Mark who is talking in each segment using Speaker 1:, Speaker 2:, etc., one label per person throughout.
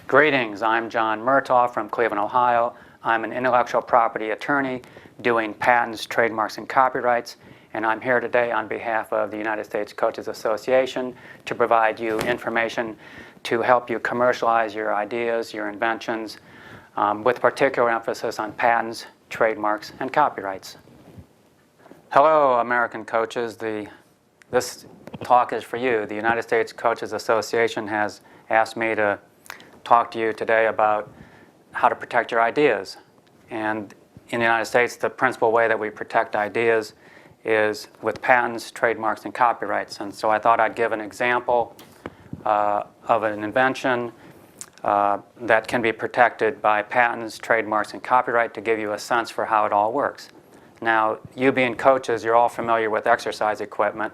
Speaker 1: Greetings, I'm John Murtaugh from Cleveland, Ohio. I'm an intellectual property attorney doing patents, trademarks, and copyrights, and I'm here today on behalf of the United States Coaches Association to provide you information to help you commercialize your ideas, your inventions, with particular emphasis on patents, trademarks, and copyrights. Hello, American coaches. This talk is for you. The United States Coaches Association has asked me to talk to you today about how to protect your ideas. And in the United States, the principal way that we protect ideas is with patents, trademarks, and copyrights. And so I thought I'd give an example of an invention that can be protected by patents, trademarks, and copyright to give you a sense for how it all works. Now, you being coaches, you're all familiar with exercise equipment.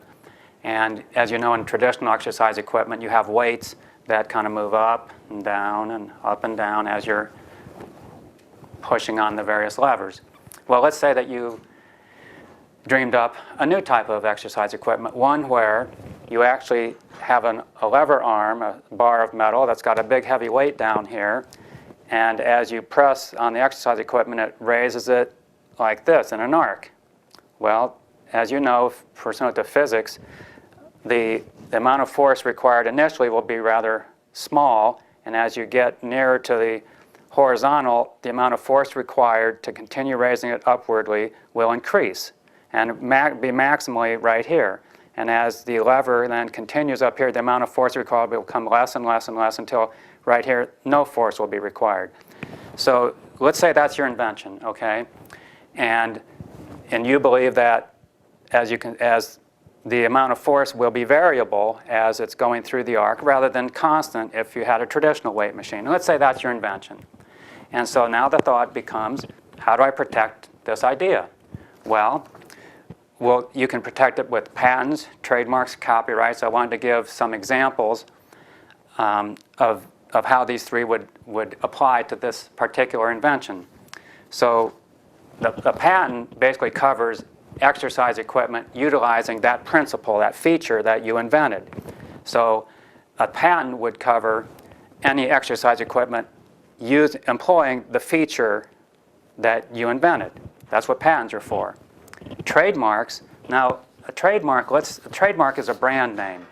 Speaker 1: And as you know, in traditional exercise equipment, you have weights that kind of move up and up and down as you're pushing on the various levers. Well, let's say that you dreamed up a new type of exercise equipment, one where you actually have a lever arm, a bar of metal that's got a big heavy weight down here, and as you press on the exercise equipment, it raises it like this in an arc. Well, as you know, pursuant to physics, the amount of force required initially will be rather small, and as you get nearer to the horizontal, the amount of force required to continue raising it upwardly will increase and be maximally right here. And as the lever then continues up here, the amount of force required will become less and less and less until right here, no force will be required. So let's say that's your invention, okay? And you believe that as the amount of force will be variable as it's going through the arc rather than constant if you had a traditional weight machine. And let's say that's your invention. And so now the thought becomes, how do I protect this idea? Well, you can protect it with patents, trademarks, copyrights. I wanted to give some examples of how these three would apply to this particular invention. So the patent basically covers exercise equipment utilizing that principle, that feature that you invented. So a patent would cover any exercise equipment employing the feature that you invented. That's what patents are for. Trademarks, now a trademark is a brand name.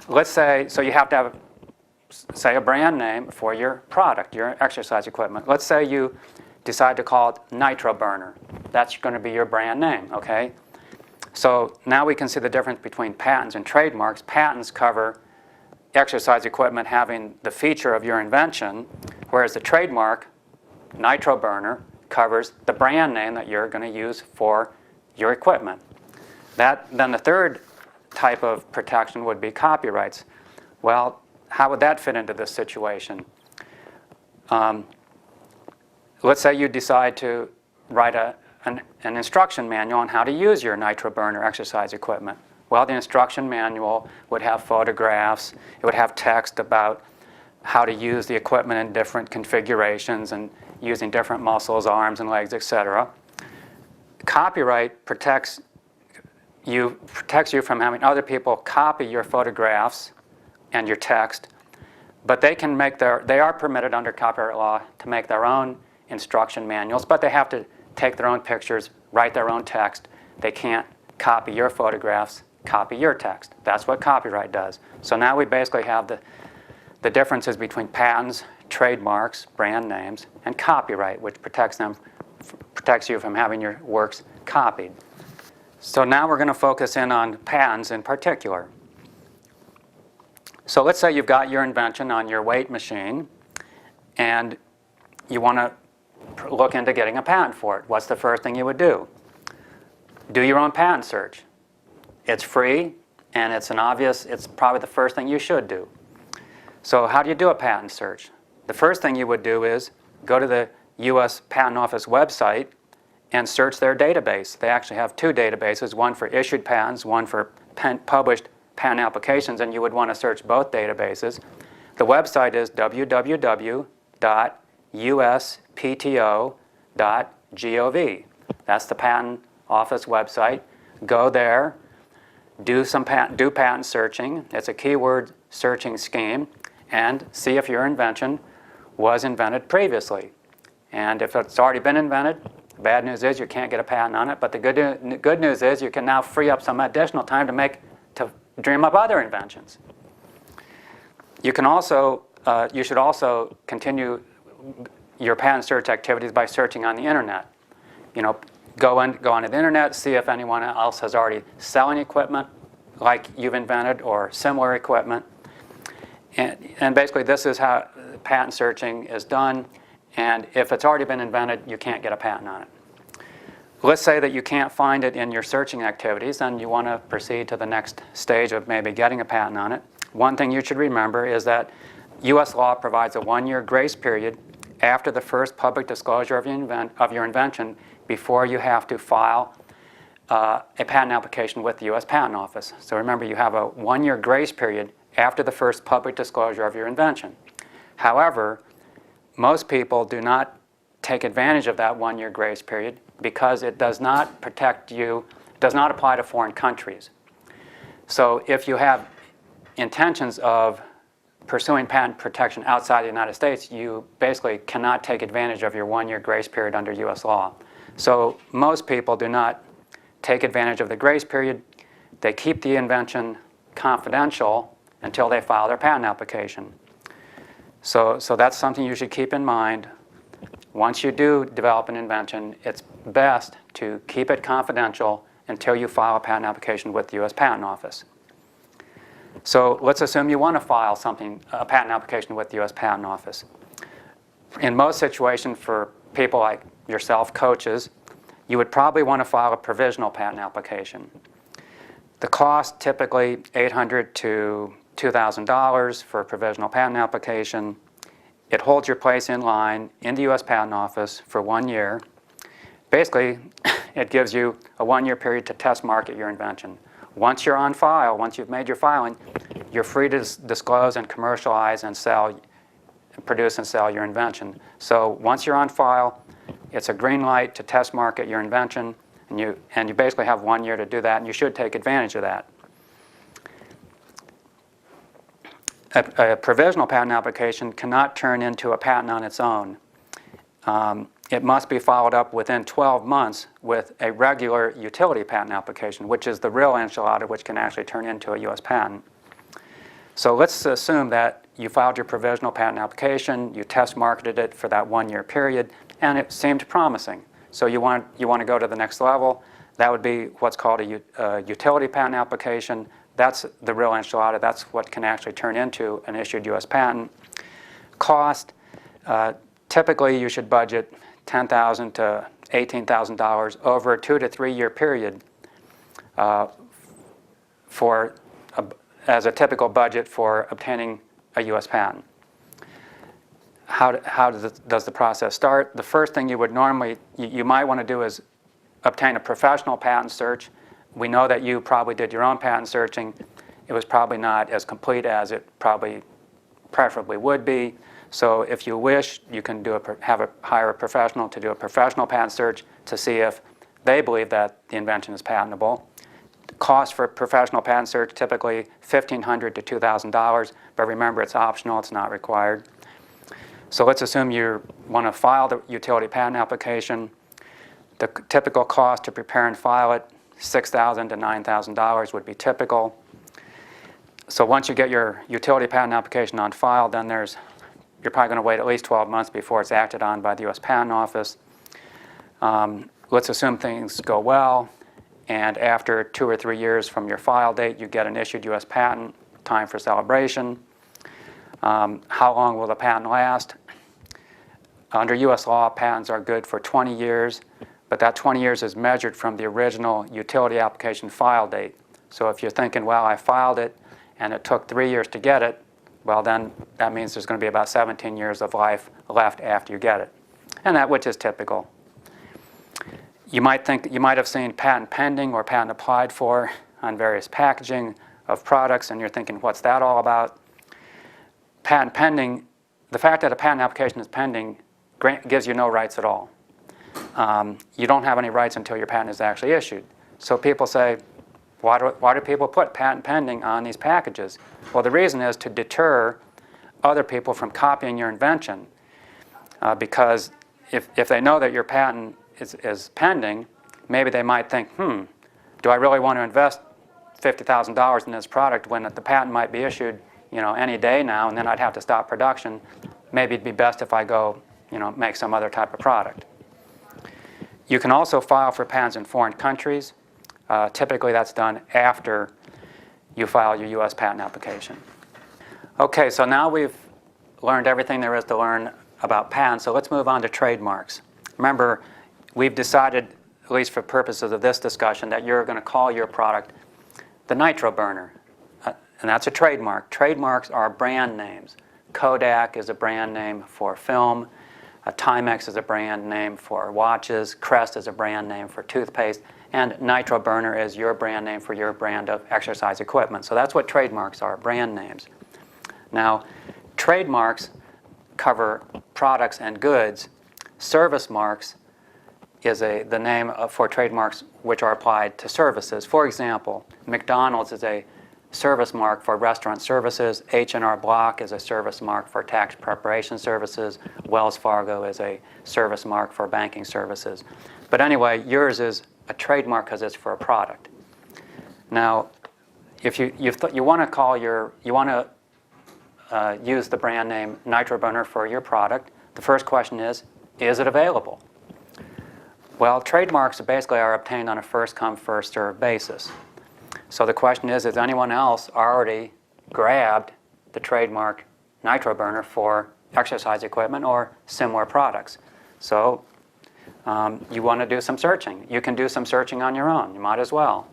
Speaker 1: Let's say, so you have to have, say, a brand name for your product, your exercise equipment. Let's say you decide to call it Nitro Burner. That's going to be your brand name, okay? So now we can see the difference between patents and trademarks. Patents cover exercise equipment having the feature of your invention, whereas the trademark, Nitro Burner, covers the brand name that you're going to use for your equipment. Then the third type of protection would be copyrights. Well, how would that fit into this situation? Let's say you decide to write an instruction manual on how to use your Nitro Burner exercise equipment. Well, the instruction manual would have photographs. It would have text about how to use the equipment in different configurations and using different muscles, arms, and legs, etc. Copyright protects you from having other people copy your photographs and your text, but they are permitted under copyright law to make their own instruction manuals, but they have to take their own pictures, write their own text. They can't copy your photographs, copy your text. That's what copyright does. So now we basically have the differences between patents, trademarks, brand names, and copyright, which protects you from having your works copied. So now we're going to focus in on patents in particular. So let's say you've got your invention on your weight machine, and you want to look into getting a patent for it. What's the first thing you would do? Do your own patent search. It's free, and it's probably the first thing you should do. So how do you do a patent search? The first thing you would do is go to the U.S. Patent Office website and search their database. They actually have two databases, one for issued patents, one for published patent applications, and you would want to search both databases. The website is www.uspto.gov. That's the Patent Office website. Go there, do patent searching. It's a keyword searching scheme, and see if your invention was invented previously. And if it's already been invented, the bad news is you can't get a patent on it, but the good news is you can now free up some additional time to dream up other inventions. You can also, you should also continue your patent search activities by searching on the internet. You know, go onto the internet, see if anyone else has already selling equipment like you've invented or similar equipment. And basically this is how patent searching is done. And if it's already been invented, you can't get a patent on it. Let's say that you can't find it in your searching activities and you want to proceed to the next stage of maybe getting a patent on it. One thing you should remember is that US law provides a 1-year grace period after the first public disclosure of your invention before you have to file a patent application with the US Patent Office. So remember, you have a 1-year grace period after the first public disclosure of your invention. However, most people do not take advantage of that 1-year grace period because it does not protect you, does not apply to foreign countries. So if you have intentions of pursuing patent protection outside the United States, you basically cannot take advantage of your 1-year grace period under US law. So most people do not take advantage of the grace period. They keep the invention confidential until they file their patent application. So that's something you should keep in mind. Once you do develop an invention, it's best to keep it confidential until you file a patent application with the US Patent Office. So let's assume you want to file a patent application with the US Patent Office. In most situations for people like yourself, coaches, you would probably want to file a provisional patent application. The cost, typically $800 to $2,000 for a provisional patent application. It holds your place in line in the US Patent Office for 1 year. Basically, it gives you a 1-year period to test market your invention. Once you're on file, once you've made your filing, you're free to disclose and commercialize and sell, produce and sell your invention. So once you're on file, it's a green light to test market your invention, and you basically have 1 year to do that, and you should take advantage of that. A provisional patent application cannot turn into a patent on its own. It must be followed up within 12 months with a regular utility patent application, which is the real enchilada, which can actually turn into a US patent. So let's assume that you filed your provisional patent application, you test marketed it for that 1-year period, and it seemed promising. So you want to go to the next level. That would be what's called a utility patent application. That's the real enchilada. That's what can actually turn into an issued US patent. Cost, typically you should budget $10,000 to $18,000 over a 2 to 3 year period as a typical budget for obtaining a US patent. How does the process start? The first thing you would normally, you might want to do is obtain a professional patent search. We know that you probably did your own patent searching. It was probably not as complete as it probably preferably would be. So if you wish, you can hire a professional to do a professional patent search to see if they believe that the invention is patentable. The cost for a professional patent search, typically $1,500 to $2,000, but remember it's optional, it's not required. So let's assume you want to file the utility patent application. The typical cost to prepare and file it, $6,000 to $9,000 would be typical. So once you get your utility patent application on file, then you're probably going to wait at least 12 months before it's acted on by the US Patent Office. Let's assume things go well, and after 2 or 3 years from your file date, you get an issued US patent, time for celebration. How long will the patent last? Under US law, patents are good for 20 years, but that 20 years is measured from the original utility application file date. So if you're thinking, well, I filed it and it took 3 years to get it, well then that means there's going to be about 17 years of life left after you get it, and that which is typical. You might have seen patent pending or patent applied for on various packaging of products, and you're thinking, what's that all about? Patent pending, the fact that a patent application is pending gives you no rights at all. You don't have any rights until your patent is actually issued. So people say, why do people put patent pending on these packages? Well, the reason is to deter other people from copying your invention. because if they know that your patent is pending, maybe they might think, do I really want to invest $50,000 in this product when the patent might be issued, any day now, and then I'd have to stop production? Maybe it'd be best if I go, make some other type of product. You can also file for patents in foreign countries. Typically, that's done after you file your U.S. patent application. Okay, so now we've learned everything there is to learn about patents, so let's move on to trademarks. Remember, we've decided, at least for purposes of this discussion, that you're going to call your product the nitro burner, and that's a trademark. Trademarks are brand names. Kodak is a brand name for film. Timex is a brand name for watches. Crest is a brand name for toothpaste. And nitro burner is your brand name for your brand of exercise equipment. So that's what trademarks are, brand names. Now, trademarks cover products and goods. Service marks is the name for trademarks which are applied to services. For example, McDonald's is a service mark for restaurant services. H&R Block is a service mark for tax preparation services. Wells Fargo is a service mark for banking services. But anyway, yours is a trademark because it's for a product. Now, if you want to use the brand name Nitro Burner for your product, the first question is it available? Well, trademarks basically are obtained on a first-come, first-served basis. So the question is anyone else already grabbed the trademark Nitro Burner for exercise equipment or similar products? So you want to do some searching. You can do some searching on your own. You might as well.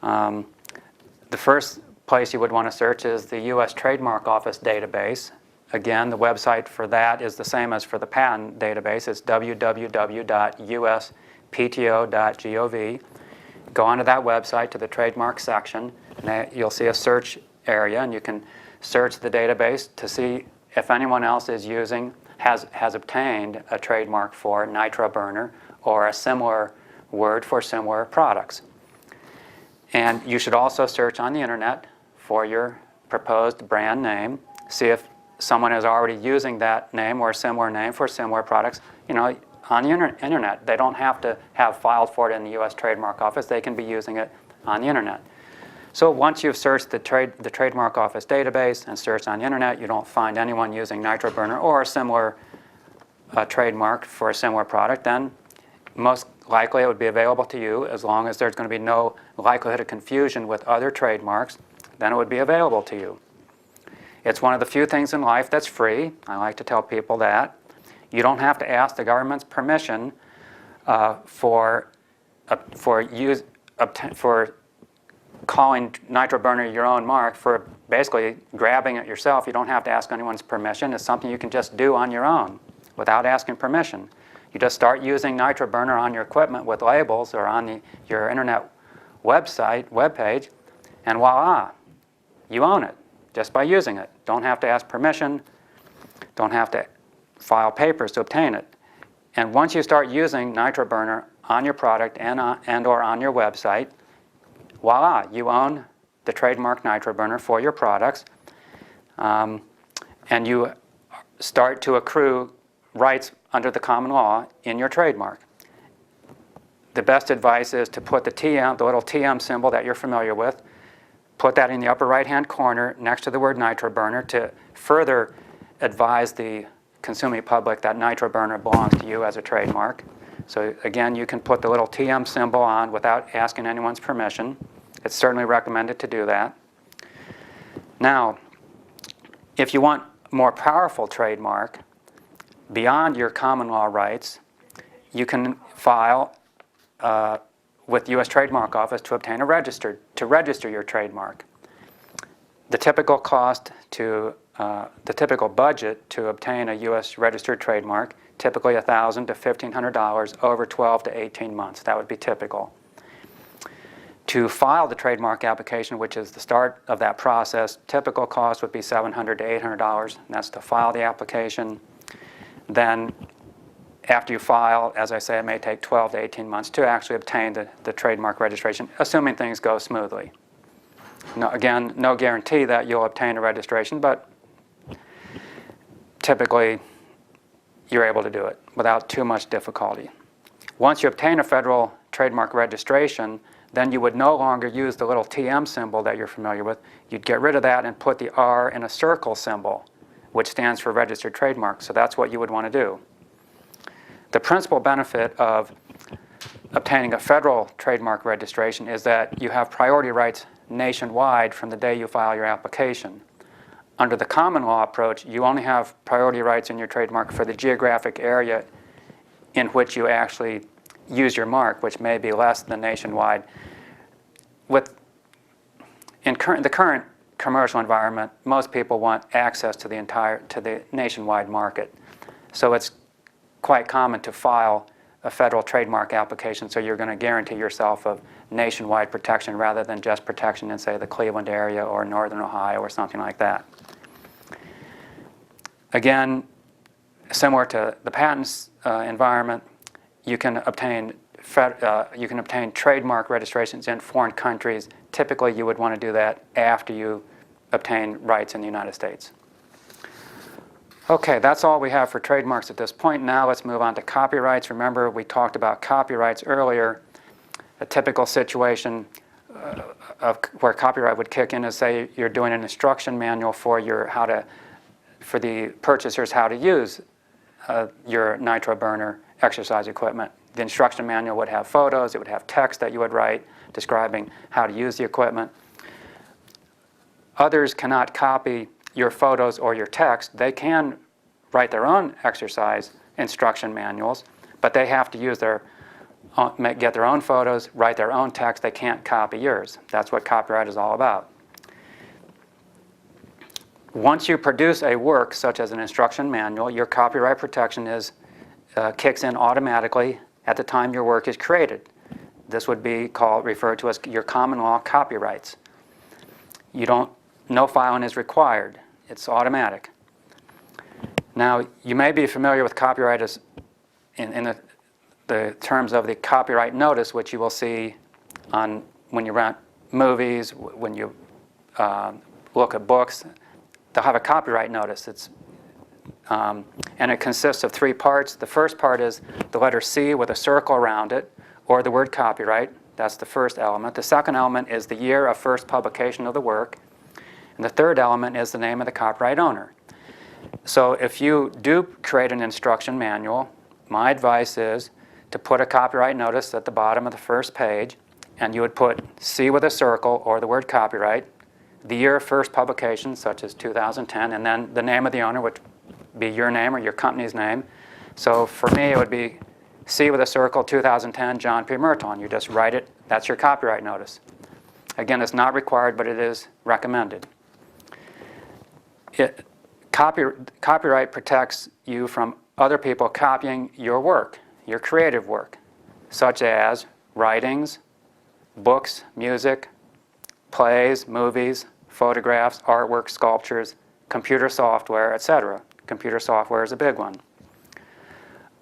Speaker 1: The first place you would want to search is the U.S. Trademark Office database. Again, the website for that is the same as for the patent database. It's www.uspto.gov. Go onto that website to the trademark section, and you'll see a search area, and you can search the database to see if anyone else has obtained a trademark for Nitro Burner or a similar word for similar products. And you should also search on the internet for your proposed brand name. See if someone is already using that name or a similar name for similar products. On the internet. They don't have to have filed for it in the U.S. Trademark Office. They can be using it on the internet. So once you've searched the Trademark Office database and searched on the internet, you don't find anyone using Nitro Burner or a similar trademark for a similar product, then most likely it would be available to you. As long as there's going to be no likelihood of confusion with other trademarks, then it would be available to you. It's one of the few things in life that's free. I like to tell people that. You don't have to ask the government's permission for calling Nitro Burner your own mark, for basically grabbing it yourself. You don't have to ask anyone's permission. It's something you can just do on your own without asking permission. You just start using Nitro Burner on your equipment with labels or on your internet webpage, and voila, you own it just by using it. Don't have to ask permission. Don't have to file papers to obtain it. And once you start using Nitro Burner on your product and or on your website, voila, you own the trademark Nitro Burner for your products, and you start to accrue rights under the common law in your trademark. The best advice is to put the little TM symbol that you're familiar with, put that in the upper right-hand corner next to the word Nitro Burner to further advise the consuming public that Nitro Burner belongs to you as a trademark. So again, you can put the little TM symbol on without asking anyone's permission. It's certainly recommended to do that. Now, if you want a more powerful trademark beyond your common law rights, you can file with the U.S. Trademark Office to obtain to register your trademark. The typical budget to obtain a U.S. registered trademark, typically $1,000 to $1,500 over 12 to 18 months. That would be typical. To file the trademark application, which is the start of that process, typical cost would be $700 to $800, and that's to file the application. Then after you file, as I say, it may take 12 to 18 months to actually obtain the trademark registration, assuming things go smoothly. No, again, no guarantee that you'll obtain a registration, but typically you're able to do it without too much difficulty. Once you obtain a federal trademark registration, then you would no longer use the little TM symbol that you're familiar with. You'd get rid of that and put the R in a circle symbol, which stands for registered trademark. So that's what you would want to do. The principal benefit of obtaining a federal trademark registration is that you have priority rights nationwide from the day you file your application. Under the common law approach, you only have priority rights in your trademark for the geographic area in which you actually use your mark, which may be less than nationwide. In the current commercial environment, most people want access to the nationwide market. So it's quite common to file a federal trademark application, so you're going to guarantee yourself of nationwide protection rather than just protection in, say, the Cleveland area or Northern Ohio or something like that. Again, similar to the patents environment, you can obtain trademark registrations in foreign countries. Typically, you would want to do that after you obtain rights in the United States. Okay, that's all we have for trademarks at this point. Now let's move on to copyrights. Remember, we talked about copyrights earlier. A typical situation of where copyright would kick in is, say, you're doing an instruction manual for the purchasers how to use your nitro burner exercise equipment. The instruction manual would have photos, it would have text that you would write describing how to use the equipment. Others cannot copy your photos or your text. They can write their own exercise instruction manuals, but they have to use get their own photos, write their own text. They can't copy yours. That's what copyright is all about. Once you produce a work such as an instruction manual, your copyright protection kicks in automatically at the time your work is created. This would be referred to as your common law copyrights. No filing is required. It's automatic. Now, you may be familiar with copyright as in the terms of the copyright notice, which you will see when you rent movies, when you look at books. They'll have a copyright notice. And it consists of 3 parts. The first part is the letter C with a circle around it, or the word copyright. That's the first element. The second element is the year of first publication of the work. And the third element is the name of the copyright owner. So if you do create an instruction manual, my advice is to put a copyright notice at the bottom of the first page, and you would put C with a circle, or the word copyright, the year of first publication, such as 2010, and then the name of the owner, which would be your name or your company's name. So for me, it would be C with a circle, 2010, John P. Murtaugh. You just write it. That's your copyright notice. Again, it's not required, but it is recommended. Copyright protects you from other people copying your work, your creative work, such as writings, books, music, plays, movies, photographs, artwork, sculptures, computer software, etc. Computer software is a big one.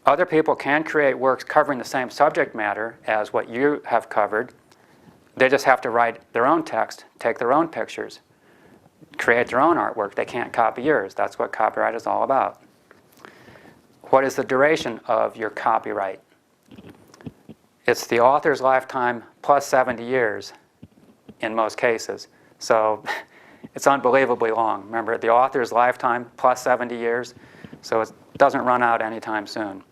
Speaker 1: Other people can create works covering the same subject matter as what you have covered. They just have to write their own text, take their own pictures, create their own artwork. They can't copy yours. That's what copyright is all about. What is the duration of your copyright? It's the author's lifetime plus 70 years in most cases. So it's unbelievably long. Remember, the author's lifetime plus 70 years, so it doesn't run out anytime soon.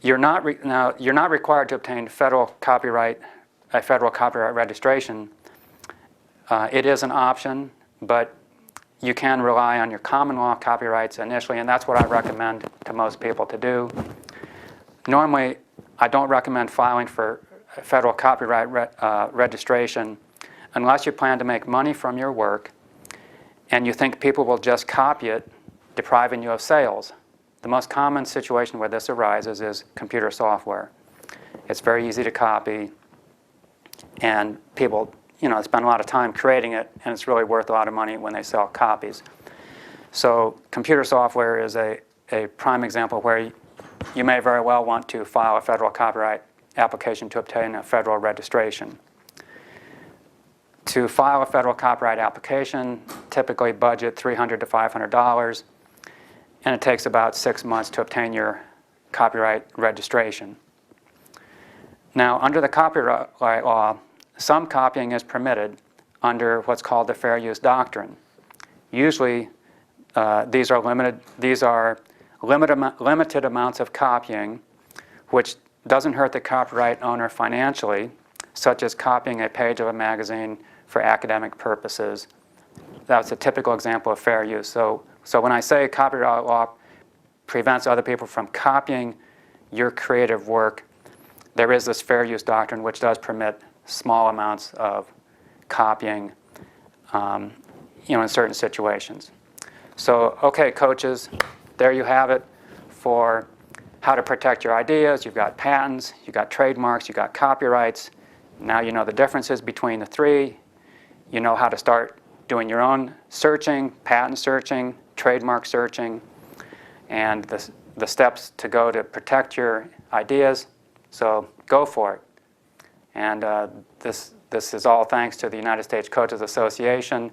Speaker 1: You're not required to obtain a federal copyright registration. It is an option, but you can rely on your common law copyrights initially, and that's what I recommend to most people to do. Normally, I don't recommend filing for a federal copyright registration unless you plan to make money from your work and you think people will just copy it, depriving you of sales. The most common situation where this arises is computer software. It's very easy to copy, and people spend a lot of time creating it, and it's really worth a lot of money when they sell copies. So computer software is a prime example where you may very well want to file a federal copyright application to obtain a federal registration. To file a federal copyright application, typically budget $300 to $500. and it takes about 6 months to obtain your copyright registration. Now, under the copyright law, some copying is permitted under what's called the fair use doctrine. Usually, these are limited amounts of copying, which doesn't hurt the copyright owner financially, such as copying a page of a magazine for academic purposes. That's a typical example of fair use. So when I say copyright law prevents other people from copying your creative work, there is this fair use doctrine which does permit small amounts of copying in certain situations. So, okay, coaches, there you have it for how to protect your ideas. You've got patents, you've got trademarks, you've got copyrights. Now you know the differences between the three. You know how to start doing your own searching, patent searching, trademark searching, and the steps to go to protect your ideas. So go for it. And this is all thanks to the United States Coaches Association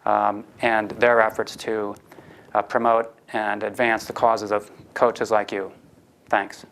Speaker 1: and their efforts to promote and advance the causes of coaches like you. Thanks.